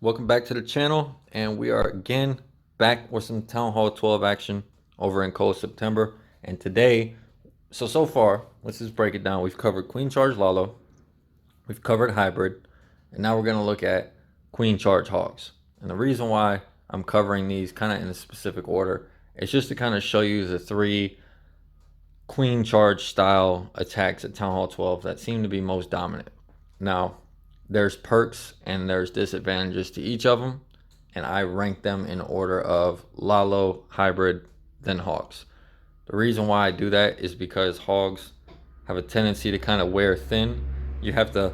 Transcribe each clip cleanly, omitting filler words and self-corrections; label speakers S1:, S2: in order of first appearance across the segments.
S1: welcome back to the channel, and we are again back with some Town Hall 12 action over in cold September. And today, so far, let's just break it down. We've covered Queen Charge Lalo, we've covered Hybrid, and now we're going to look at Queen Charge Hogs. And the reason why I'm covering these kind of in a specific order is just to kind of show you the three Queen Charge style attacks at Town Hall 12 that seem to be most dominant. Now, there's perks and there's disadvantages to each of them, and I rank them in order of Lalo, Hybrid, then Hogs. The reason why I do that is because Hogs have a tendency to kind of wear thin. You have to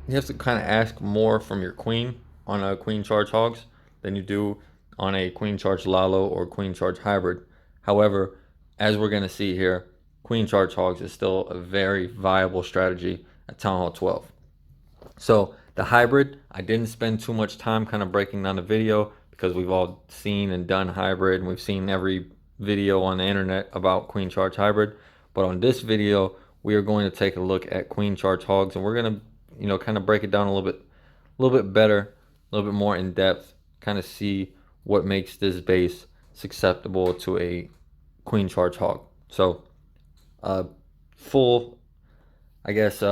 S1: kind of ask more from your queen on a Queen Charge Hogs than you do on a Queen Charge Lalo or Queen Charge Hybrid. However, as we're going to see here, Queen Charge Hogs is still a very viable strategy at Town Hall 12. So the Hybrid, I didn't spend too much time kind of breaking down the video because we've all seen and done Hybrid, and we've seen every video on the internet about Queen Charge Hybrid. But on this video, we are going to take a look at Queen Charge Hogs, and we're going to, kind of break it down a little bit better, a little bit more in depth, kind of see what makes this base susceptible to a Queen Charge Hog. So, full, I guess,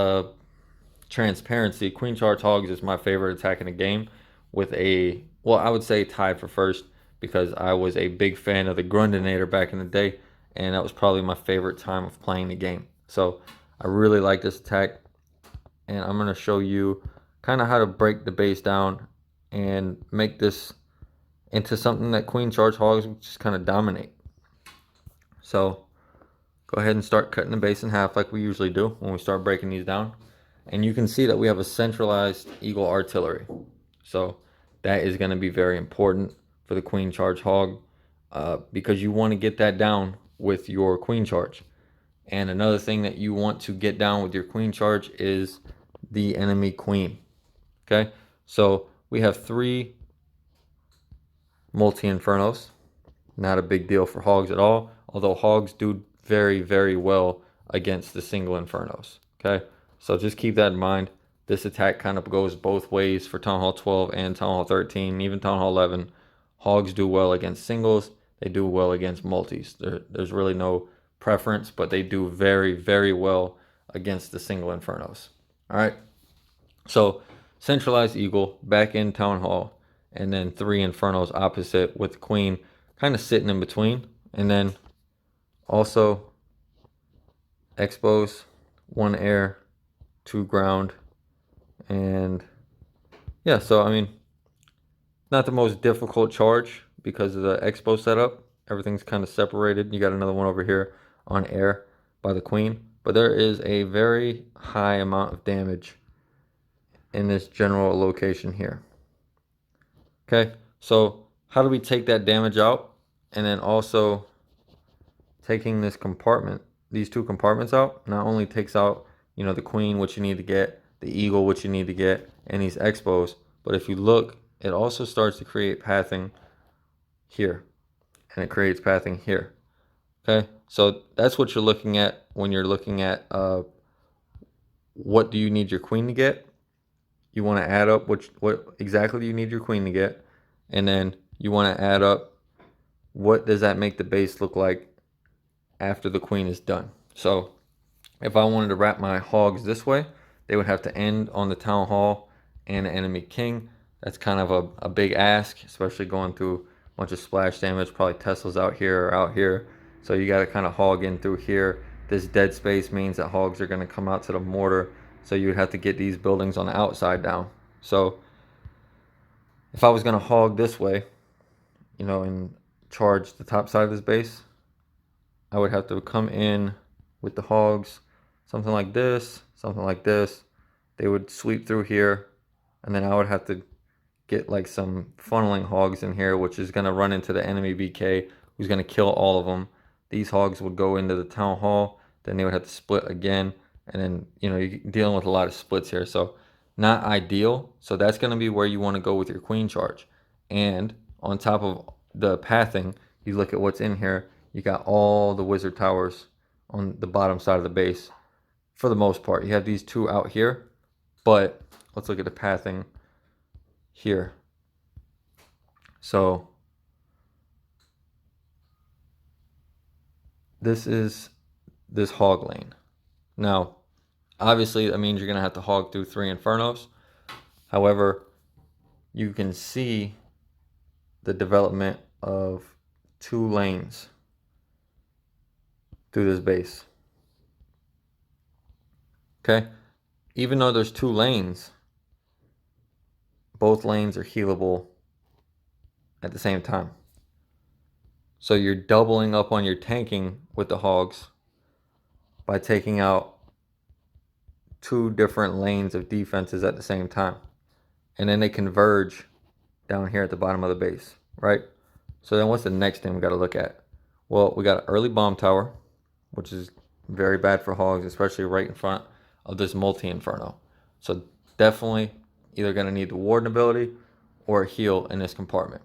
S1: transparency, Queen Charge Hogs is my favorite attack in the game, with I would say tied for first, because I was a big fan of the Grundinator back in the day, and that was probably my favorite time of playing the game. So I really like this attack, and I'm going to show you kind of how to break the base down and make this into something that Queen Charge Hogs just kind of dominate. So go ahead and start cutting the base in half like we usually do when we start breaking these down. And you can see that we have a centralized Eagle artillery. So that is going to be very important for the Queen Charge Hog, because you want to get that down with your Queen Charge. And another thing that you want to get down with your Queen Charge is the enemy Queen. Okay, so we have 3 multi-infernos. Not a big deal for Hogs at all, although Hogs do very, very well against the single infernos. Okay, so just keep that in mind. This attack kind of goes both ways for Town Hall 12 and Town Hall 13, even Town Hall 11. Hogs do well against singles. They do well against multis. There's really no preference, but they do very, very well against the single infernos. All right, so centralized Eagle back in Town Hall, and then 3 infernos opposite with the Queen kind of sitting in between. And then also expos, 1 air, 2 ground, and yeah, so I mean, not the most difficult charge because of the expo setup. Everything's kind of separated. You got another one over here on air by the Queen, but there is a very high amount of damage in this general location here. Okay, so how do we take that damage out? And then also taking this compartment, these 2 compartments out, not only takes out, the Queen, which you need to get, the Eagle, which you need to get, and these expos, but if you look, it also starts to create pathing here, and it creates pathing here. Okay, so that's what you're looking at when you're looking at what do you need your Queen to get. You want to add up what exactly do you need your Queen to get, and then you want to add up what does that make the base look like after the Queen is done. So if I wanted to wrap my Hogs this way, they would have to end on the Town Hall and an enemy King. That's kind of a big ask, especially going through a bunch of splash damage, probably Teslas out here or out here. So you got to kind of hog in through here. This dead space means that Hogs are going to come out to the mortar, so you would have to get these buildings on the outside down. So if I was going to hog this way, and charge the top side of this base, I would have to come in with the Hogs, something like this, something like this. They would sweep through here, and then I would have to get like some funneling Hogs in here, which is going to run into the enemy BK, who's going to kill all of them. These Hogs would go into the Town Hall, then they would have to split again, and then, you're dealing with a lot of splits here, so not ideal. So that's going to be where you want to go with your Queen Charge. And on top of the pathing, you look at what's in here, you got all the wizard towers on the bottom side of the base. For the most part, you have these 2 out here, but let's look at the pathing here. So this is this hog lane. Now, obviously, that means you're going to have to hog through 3 infernos. However, you can see the development of 2 lanes through this base. Okay? Even though there's 2 lanes, both lanes are healable at the same time. So you're doubling up on your tanking with the hogs by taking out 2 different lanes of defenses at the same time. And then they converge down here at the bottom of the base, right? So then what's the next thing we got to look at? Well, we got an early bomb tower, which is very bad for hogs, especially right in front of this multi-inferno. So definitely either going to need the warden ability or a heal in this compartment.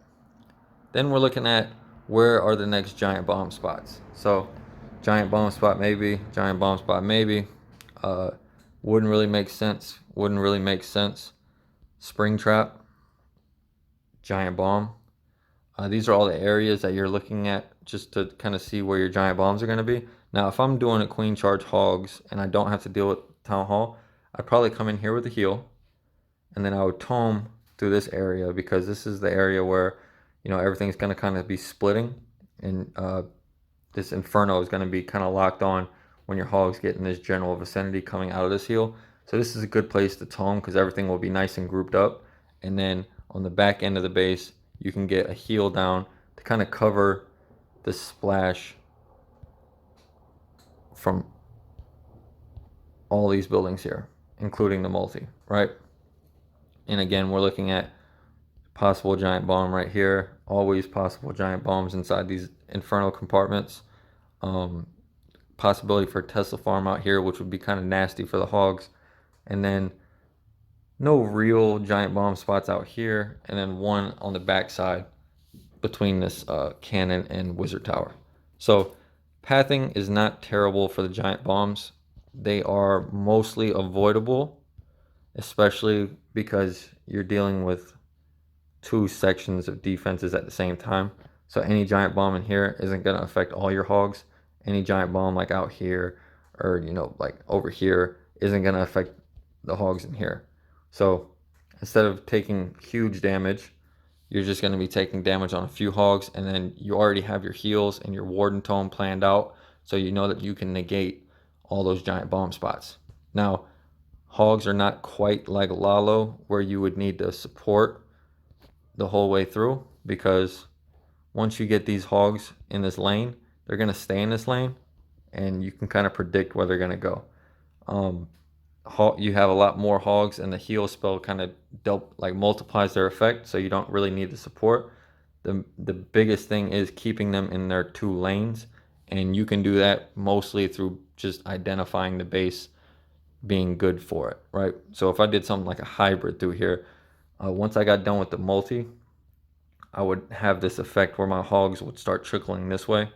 S1: Then we're looking at where are the next giant bomb spots. So giant bomb spot maybe, giant bomb spot maybe. Wouldn't really make sense. Wouldn't really make sense. Spring trap, giant bomb. These are all the areas that you're looking at just to kind of see where your giant bombs are going to be. Now, if I'm doing a queen charge hogs and I don't have to deal with town hall, I'd probably come in here with a heal, and then I would tome through this area because this is the area where, you know, everything's going to kind of be splitting, and this inferno is going to be kind of locked on when your hogs get in this general vicinity coming out of this heal. So this is a good place to tome because everything will be nice and grouped up, and then on the back end of the base you can get a heal down to kind of cover the splash from all these buildings here, including the multi, right? And again, we're looking at possible giant bomb right here, always possible giant bombs inside these inferno compartments. Possibility for Tesla farm out here, which would be kind of nasty for the hogs. And then no real giant bomb spots out here, and then one on the back side between this cannon and wizard tower. So pathing is not terrible for the giant bombs. They are mostly avoidable, especially because you're dealing with 2 sections of defenses at the same time. So any giant bomb in here isn't going to affect all your hogs. Any giant bomb like out here or, you know, like over here isn't going to affect the hogs in here. So instead of taking huge damage, you're just going to be taking damage on a few hogs, and then you already have your heals and your warden tome planned out, so you know that you can negate all those giant bomb spots. Now, hogs are not quite like Lalo, where you would need to support the whole way through, because once you get these hogs in this lane, they're going to stay in this lane, and you can kind of predict where they're going to go. You have a lot more hogs, and the heal spell kind of multiplies their effect, so you don't really need the support. The biggest thing is keeping them in their 2 lanes, and you can do that mostly through just identifying the base being good for it, right? So if I did something like a hybrid through here, once I got done with the multi, I would have this effect where my hogs would start trickling this way,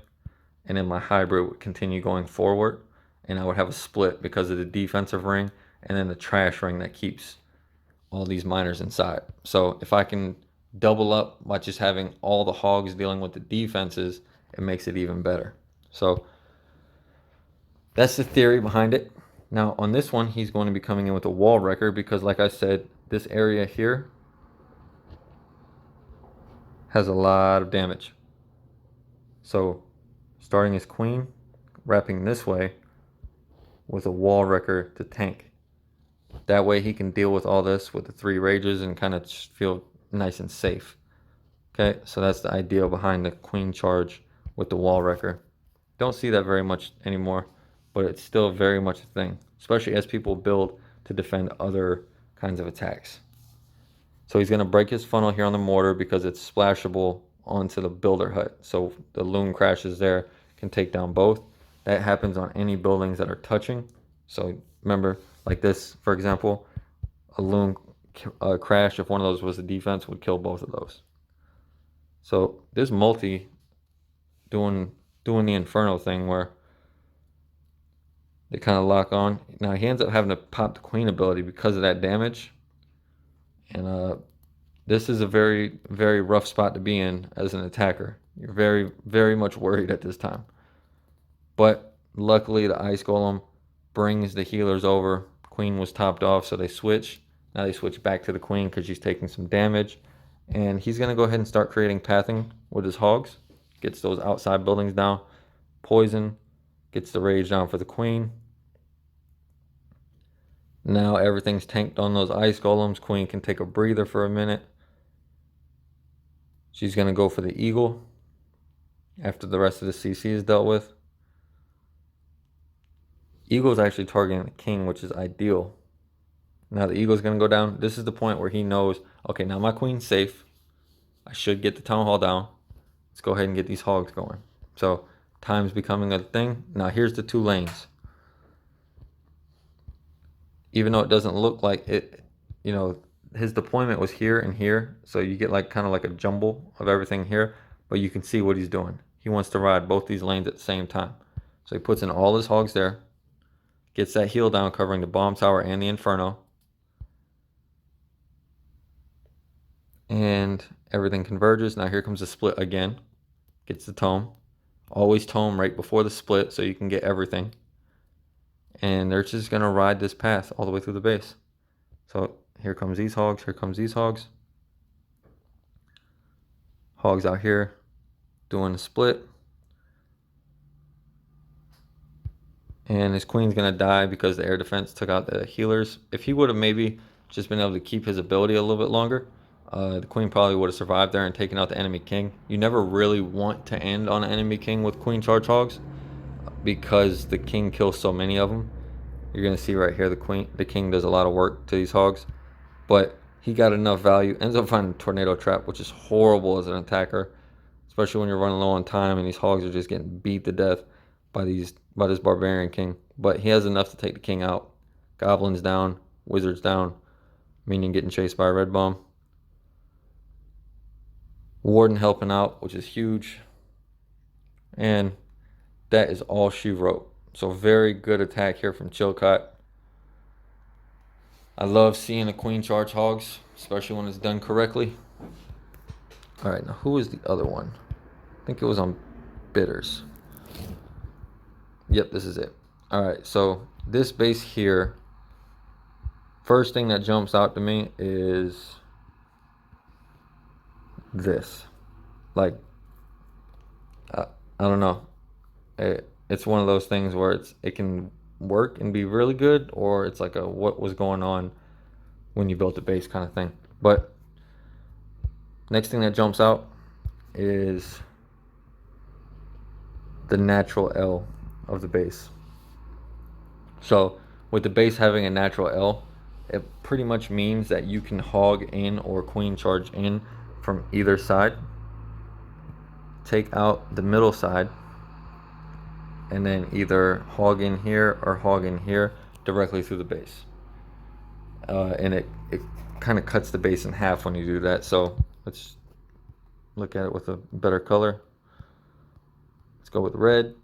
S1: and then my hybrid would continue going forward, and I would have a split because of the defensive ring and then the trash ring that keeps all these miners inside. So if I can double up by just having all the hogs dealing with the defenses, it makes it even better. So that's the theory behind it. Now on this one, he's going to be coming in with a wall wrecker because, like I said, this area here has a lot of damage. So starting his queen, wrapping this way with a wall wrecker to tank. That way he can deal with all this with the 3 rages and kind of feel nice and safe. Okay, so that's the idea behind the queen charge with the wall wrecker. Don't see that very much anymore, but it's still very much a thing, especially as people build to defend other kinds of attacks. So he's going to break his funnel here on the mortar because it's splashable onto the builder hut. So the loon crashes there can take down both. That happens on any buildings that are touching. So remember, like this, for example, a loon crash, if one of those was the defense, would kill both of those. So this multi doing the inferno thing where they kind of lock on. Now he ends up having to pop the queen ability because of that damage. And This is a very, very rough spot to be in as an attacker. You're very, very much worried at this time. But luckily the ice golem brings the healers over. Queen was topped off, so they switch. Now they switch back to the queen because she's taking some damage. And he's going to go ahead and start creating pathing with his hogs. Gets those outside buildings down. Poison. Gets the rage down for the queen. Now everything's tanked on those ice golems. Queen can take a breather for a minute. She's going to go for the eagle after the rest of the CC is dealt with. Eagle's actually targeting the king, which is ideal. Now the eagle's going to go down. This is the point where he knows, okay, now my queen's safe. I should get the town hall down. Let's go ahead and get these hogs going. So time's becoming a thing. Now here's the two lanes. Even though it doesn't look like it, you know, his deployment was here and here. So you get like kind of like a jumble of everything here. But you can see what he's doing. He wants to ride both these lanes at the same time. So he puts in all his hogs there. Gets that heal down covering the bomb tower and the inferno. And everything converges. Now here comes the split again. Gets the tome. Always tome right before the split so you can get everything. And they're just going to ride this path all the way through the base. So here comes these hogs. Here comes these hogs. Hogs out here doing the split. And his queen's going to die because the air defense took out the healers. If he would have maybe just been able to keep his ability a little bit longer, the queen probably would have survived there and taken out the enemy king. You never really want to end on an enemy king with queen charge hogs because the king kills so many of them. You're going to see right here the king does a lot of work to these hogs. But he got enough value. Ends up finding a tornado trap, which is horrible as an attacker, especially when you're running low on time and these hogs are just getting beat to death by this barbarian king. But he has enough to take the king out. Goblins down, wizards down, minion getting chased by a red bomb. Warden helping out, which is huge. And that is all she wrote. So very good attack here from Chilcott. I love seeing the queen charge hogs, especially when it's done correctly. All right, now who is the other one? I think it was on bidders. Yep, this is it. All right, so this base here, first thing that jumps out to me is this. Like, I don't know. It's one of those things where it can work and be really good, or it's like a what was going on when you built the base kind of thing. But next thing that jumps out is the natural L of the base. So with the base having a natural L, it pretty much means that you can hog in or queen charge in from either side, take out the middle side, and then either hog in here or hog in here directly through the base. And it kind of cuts the base in half when you do that. So let's look at it with a better color. Let's go with red.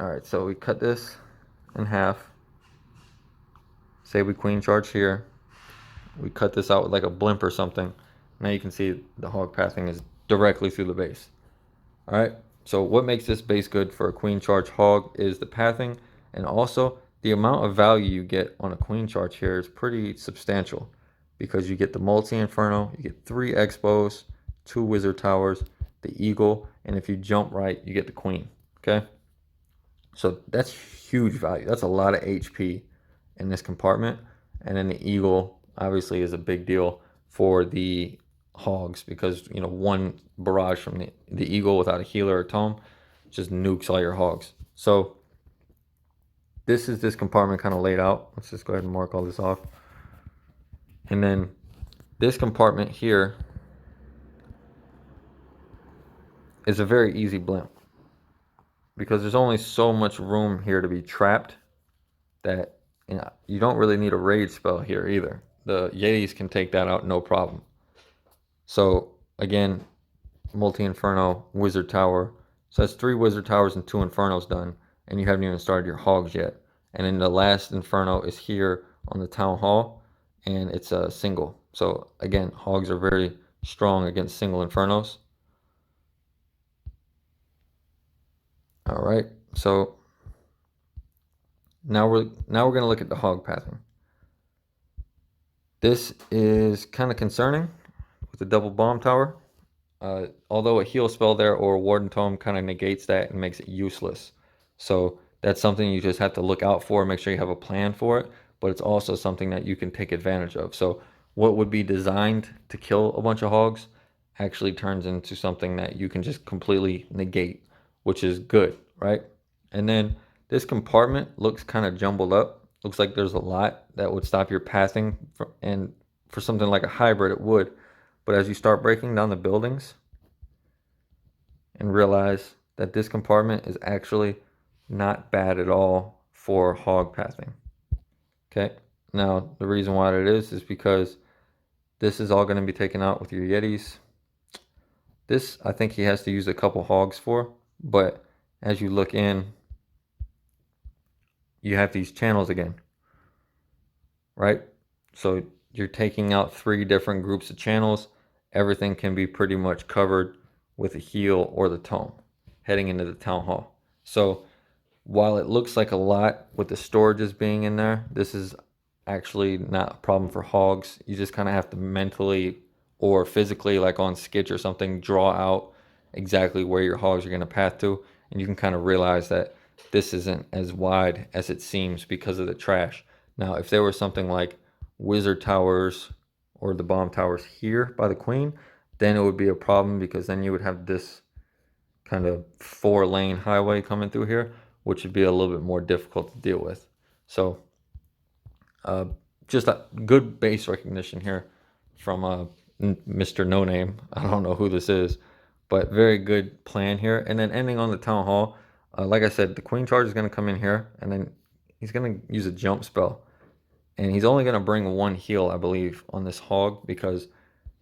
S1: All right, so we cut this in half. Say we queen charge here. We cut this out with like a blimp or something. Now you can see the hog pathing is directly through the base. All right, so what makes this base good for a queen charge hog is the pathing, and also the amount of value you get on a queen charge here is pretty substantial because you get the multi-inferno, you get 3 expos, 2 wizard towers, the eagle, and if you jump right, you get the queen, okay? So that's huge value. That's a lot of HP in this compartment. And then the eagle obviously is a big deal for the hogs because, you know, one barrage from the eagle without a healer or tome just nukes all your hogs. So this is this compartment kind of laid out. Let's just go ahead and mark all this off. And then this compartment here is a very easy blimp because there's only so much room here to be trapped that, you know, you don't really need a rage spell here either. The Yetis can take that out no problem. So again, multi-inferno, wizard tower. So that's 3 wizard towers and 2 infernos done, and you haven't even started your hogs yet. And then the last inferno is here on the town hall, and it's a single. So again, hogs are very strong against single infernos. All right, so now we're going to look at the hog pathing. This is kind of concerning with the double bomb tower. Although a heal spell there or a Warden Tome kind of negates that and makes it useless. So that's something you just have to look out for, make sure you have a plan for it, but it's also something that you can take advantage of. So what would be designed to kill a bunch of hogs actually turns into something that you can just completely negate, which is good, right? And then this compartment looks kind of jumbled up. Looks like there's a lot that would stop your pathing, and for something like a hybrid, it would. But as you start breaking down the buildings and realize that this compartment is actually not bad at all for hog pathing. Okay, now the reason why it is because this is all going to be taken out with your Yetis. This, I think he has to use a couple hogs for, but as you look in, you have these channels again, right? So you're taking out 3 different groups of channels. Everything can be pretty much covered with a heal or the tome heading into the town hall. So while it looks like a lot with the storages being in there, this is actually not a problem for hogs. You just kind of have to mentally or physically, like on Skitch or something, draw out exactly where your hogs are going to path to, and you can kind of realize that this isn't as wide as it seems because of the trash. Now, if there was something like wizard towers or the bomb towers here by the queen, then it would be a problem, because then you would have this kind of 4-lane highway coming through here, which would be a little bit more difficult to deal with. So just a good base recognition here from Mr. No Name. I don't know who this is, but very good plan here. And then ending on the town hall, like I said, the queen charge is going to come in here, and then he's going to use a jump spell. And he's only going to bring 1 heal, I believe, on this hog, because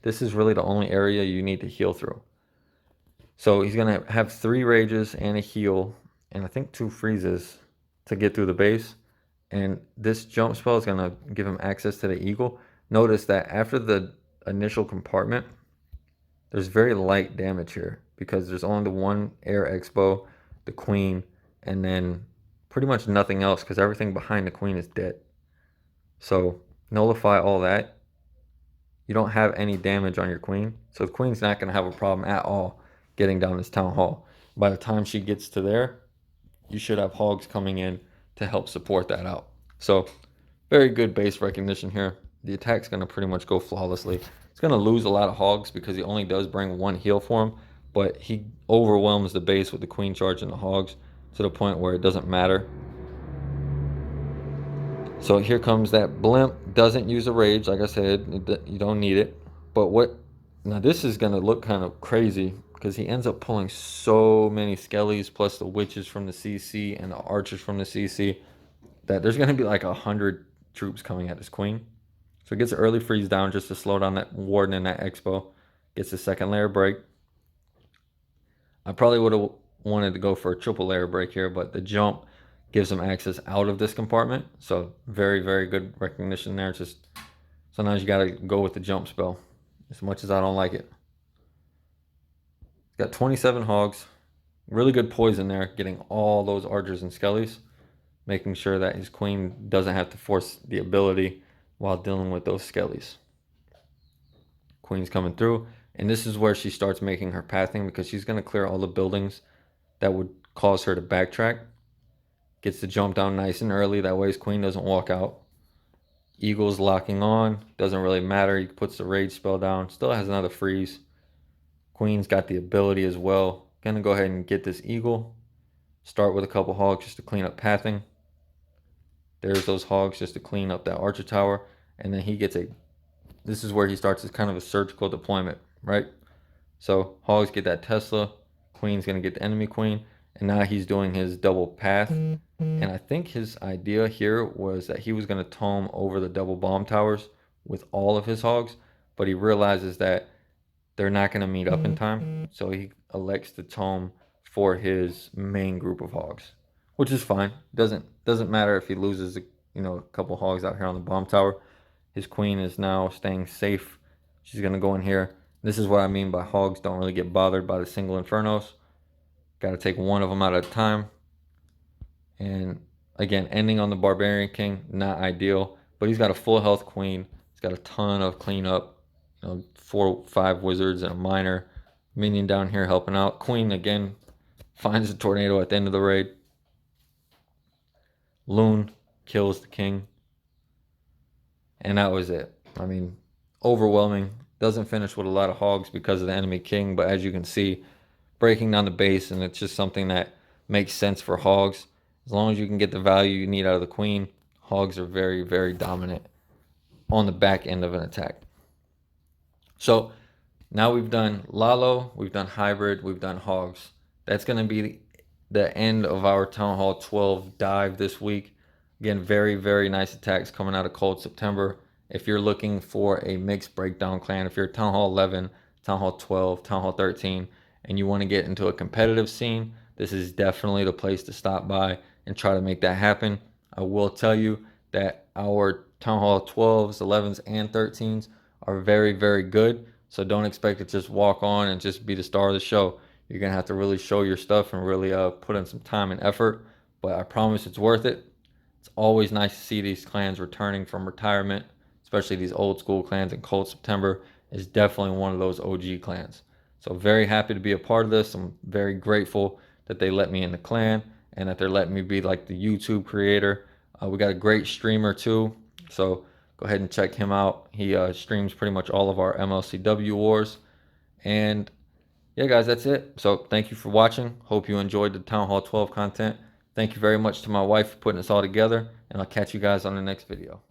S1: this is really the only area you need to heal through. So he's going to have 3 rages and a heal, and I think 2 freezes to get through the base. And this jump spell is going to give him access to the eagle. Notice that after the initial compartment, there's very light damage here, because there's only the 1 air expo, the queen, and then pretty much nothing else, because everything behind the queen is dead. So nullify all that. You don't have any damage on your queen, so the queen's not going to have a problem at all getting down this town hall. By the time she gets to there, you should have hogs coming in to help support that out. So very good base recognition here. The attack's going to pretty much go flawlessly. It's going to lose a lot of hogs because he only does bring 1 heal for him, but he overwhelms the base with the queen charge and the hogs to the point where it doesn't matter. So here comes that blimp. Doesn't use a rage, like I said. You don't need it. But now this is going to look kind of crazy, because he ends up pulling so many skellies plus the witches from the CC and the archers from the CC that there's going to be like 100 troops coming at his queen. So it gets an early freeze down just to slow down that warden and that expo. Gets the 2nd layer break. I probably would have wanted to go for a triple layer break here, but the jump gives him access out of this compartment. So very, very good recognition there. Just sometimes you got to go with the jump spell, as much as I don't like it. Got 27 hogs. Really good poison there, getting all those archers and skellies, making sure that his queen doesn't have to force the ability while dealing with those skellies. Queen's coming through, and this is where she starts making her pathing, because she's going to clear all the buildings that would cause her to backtrack. Gets the jump down nice and early, that way his queen doesn't walk out. Eagle's locking on, doesn't really matter. He puts the rage spell down, still has another freeze. Queen's got the ability as well. Gonna go ahead and get this eagle. Start with a couple hogs just to clean up pathing. There's those hogs just to clean up that archer tower. And then he gets this is where he starts as kind of a surgical deployment, right? So hogs get that Tesla. Queen's gonna get the enemy queen. And now he's doing his double path. And I think his idea here was that he was gonna tome over the double bomb towers with all of his hogs. But he realizes that they're not going to meet up in time, so he elects to tome for his main group of hogs, which is fine. Doesn't matter if he loses a couple hogs out here on the bomb tower. His queen is now staying safe. She's going to go in here This is what I mean by hogs don't really get bothered by the single infernos. Got to take one of them out at a time. And again, ending on the Barbarian King, not ideal. But he's got a full health queen. He's got a ton of cleanup. 4, 5 wizards and a miner. Minion down here helping out. Queen again finds a tornado at the end of the raid. Loon kills the king. And that was it. I mean, overwhelming. Doesn't finish with a lot of hogs because of the enemy king. But as you can see, breaking down the base, and it's just something that makes sense for hogs. As long as you can get the value you need out of the queen, hogs are very, very dominant on the back end of an attack. So now we've done Lalo, we've done hybrid, we've done hogs. That's going to be the end of our Town Hall 12 dive this week. Again, very, very nice attacks coming out of Cold September. If you're looking for a mixed breakdown clan, if you're Town Hall 11, Town Hall 12, Town Hall 13, and you want to get into a competitive scene, this is definitely the place to stop by and try to make that happen. I will tell you that our Town Hall 12s, 11s, and 13s are very, very good. So don't expect to just walk on and just be the star of the show. You're going to have to really show your stuff and really put in some time and effort. But I promise it's worth it. It's always nice to see these clans returning from retirement, especially these old school clans. And Cold September is definitely one of those OG clans. So very happy to be a part of this. I'm very grateful that they let me in the clan and that they're letting me be like the YouTube creator. We got a great streamer too. So go ahead and check him out. He streams pretty much all of our MLCW wars. And yeah, guys, that's it. So thank you for watching. Hope you enjoyed the Town Hall 12 content. Thank you very much to my wife for putting this all together. And I'll catch you guys on the next video.